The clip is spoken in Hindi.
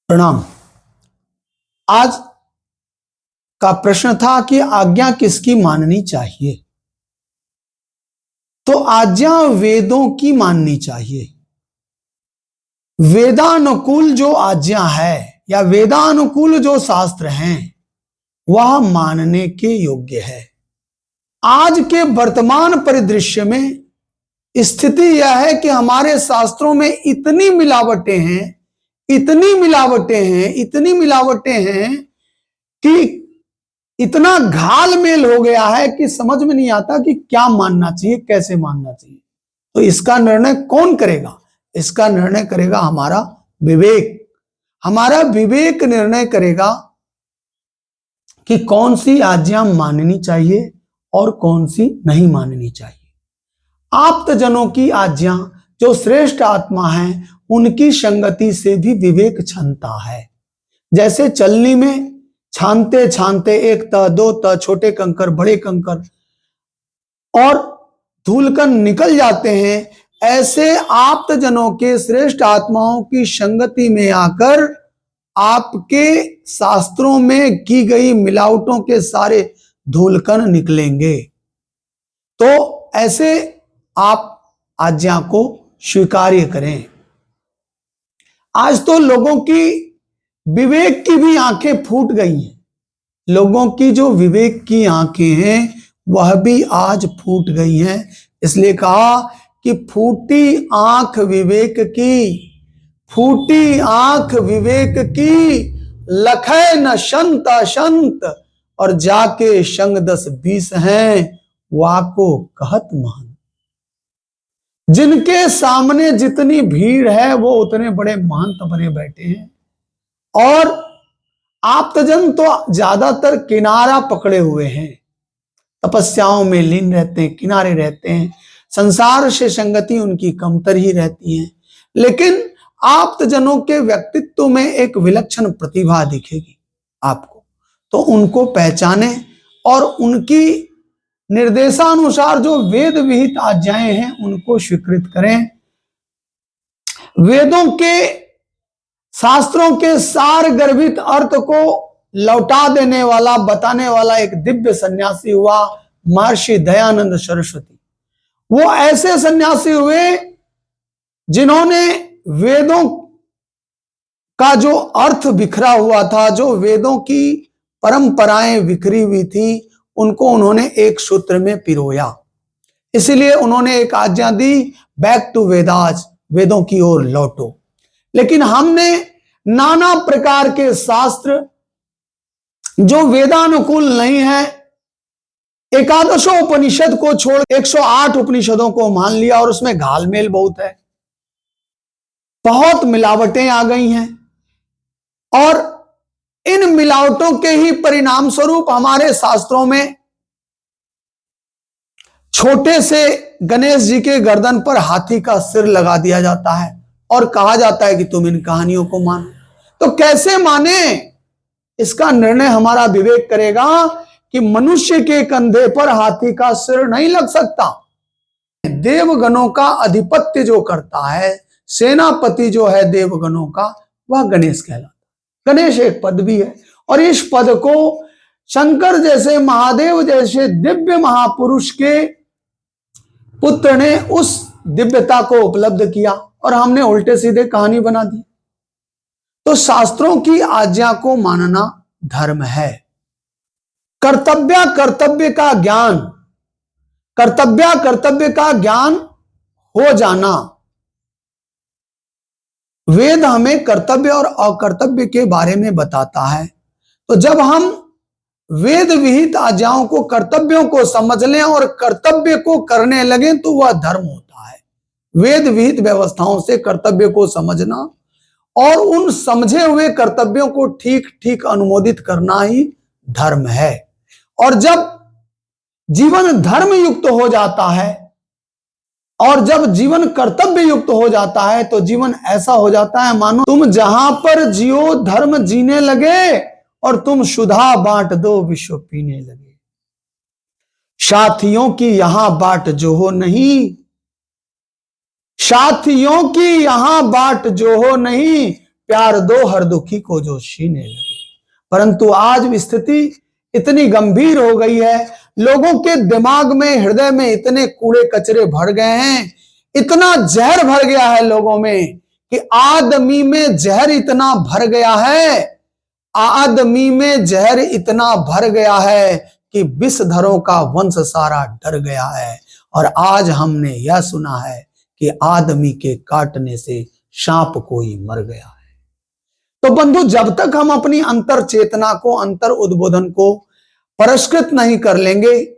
प्रणाम। आज का प्रश्न था कि आज्ञा किसकी माननी चाहिए। तो आज्ञा वेदों की माननी चाहिए। वेदानुकूल जो आज्ञा है या वेदानुकूल जो शास्त्र हैं वह मानने के योग्य है। आज के वर्तमान परिदृश्य में स्थिति यह है कि हमारे शास्त्रों में इतनी मिलावटें हैं, इतनी मिलावटें हैं कि इतना घालमेल हो गया है कि समझ में नहीं आता कि क्या मानना चाहिए, कैसे मानना चाहिए। तो इसका निर्णय कौन करेगा? इसका निर्णय करेगा हमारा विवेक। हमारा विवेक निर्णय करेगा कि कौन सी आज्ञा माननी चाहिए और कौन सी नहीं माननी चाहिए। आप्तजनों की आज्ञा, जो श्रेष्ठ आत्मा है, उनकी संगति से भी विवेक छनता है। जैसे चलनी में छानते छानते एक त, दो त, छोटे कंकर, बड़े कंकर और धूलकण निकल जाते हैं, ऐसे आप्तजनों के श्रेष्ठ आत्माओं की संगति में आकर आपके शास्त्रों में की गई मिलावटों के सारे धूलकण निकलेंगे। तो ऐसे आप आज्ञा को स्वीकार्य करें। आज तो लोगों की विवेक की भी आंखें फूट गई हैं। लोगों की जो विवेक की आंखें हैं वह भी आज फूट गई हैं। इसलिए कहा कि फूटी आंख विवेक की, फूटी आंख विवेक की, लखै न संत असंत, और जाके संग 10-20 हैं, वाको कहत महान। जिनके सामने जितनी भीड़ है वो उतने बड़े महंत बने बैठे हैं, और आप्तजन तो ज्यादातर किनारा पकड़े हुए हैं, तपस्याओं में लीन रहते हैं, किनारे रहते हैं, संसार से संगति उनकी कमतर ही रहती है। लेकिन आप्तजनों के व्यक्तित्व में एक विलक्षण प्रतिभा दिखेगी आपको, तो उनको पहचाने और उनकी निर्देशानुसार जो वेद विहित आज्ञाएं हैं उनको स्वीकृत करें। वेदों के, शास्त्रों के सार गर्भित अर्थ को लौटा देने वाला, बताने वाला एक दिव्य सन्यासी हुआ महर्षि दयानंद सरस्वती। वो ऐसे सन्यासी हुए जिन्होंने वेदों का जो अर्थ बिखरा हुआ था, जो वेदों की परंपराएं बिखरी हुई थी, उनको उन्होंने एक सूत्र में पिरोया। इसलिए उन्होंने एक आज्ञा दी, बैक टू वेदास, वेदों की ओर लौटो। लेकिन हमने नाना प्रकार के शास्त्र जो वेदानुकूल नहीं है, एकादशों उपनिषद को छोड़ 108 उपनिषदों को मान लिया, और उसमें घालमेल बहुत है, बहुत मिलावटें आ गई हैं, और इन मिलावटों के ही परिणाम स्वरूप हमारे शास्त्रों में छोटे से गणेश जी के गर्दन पर हाथी का सिर लगा दिया जाता है और कहा जाता है कि तुम इन कहानियों को मानो। तो कैसे माने? इसका निर्णय हमारा विवेक करेगा कि मनुष्य के कंधे पर हाथी का सिर नहीं लग सकता। देवगणों का अधिपत्य जो करता है, सेनापति जो है देवगणों का, वह गणेश कहलाता है। गणेश एक पद भी है, और इस पद को शंकर जैसे, महादेव जैसे दिव्य महापुरुष के पुत्र ने उस दिव्यता को उपलब्ध किया, और हमने उल्टे सीधे कहानी बना दी। तो शास्त्रों की आज्ञा को मानना धर्म है। कर्तव्य का ज्ञान, कर्तव्य का ज्ञान हो जाना। वेद हमें कर्तव्य और अकर्तव्य के बारे में बताता है। तो जब हम वेद विहित आज्ञाओं को, कर्तव्यों को समझ लें और कर्तव्य को करने लगे तो वह धर्म होता है। वेद विहित व्यवस्थाओं से कर्तव्य को समझना और उन समझे हुए कर्तव्यों को ठीक ठीक अनुमोदित करना ही धर्म है। और जब जीवन धर्म युक्त हो जाता है और जब जीवन कर्तव्य युक्त हो जाता है, तो जीवन ऐसा हो जाता है मानो तुम जहां पर जियो धर्म जीने लगे, और तुम सुधा बांट दो विश्व पीने लगे। साथियों की यहां बाट जो हो नहीं, साथियों की यहां बाट जो हो नहीं, प्यार दो हर दुखी को जो छीने लगे। परंतु आज स्थिति इतनी गंभीर हो गई है, लोगों के दिमाग में, हृदय में इतने कूड़े कचरे भर गए हैं, इतना जहर भर गया है लोगों में कि आदमी में जहर इतना भर गया है, आदमी में जहर इतना भर गया है कि विषधरों का वंश सारा डर गया है। और आज हमने यह सुना है कि आदमी के काटने से सांप कोई मर गया है। तो बंधु, जब तक हम अपनी अंतर चेतना को, अंतर उद्बोधन को परिष्कृत नहीं कर लेंगे,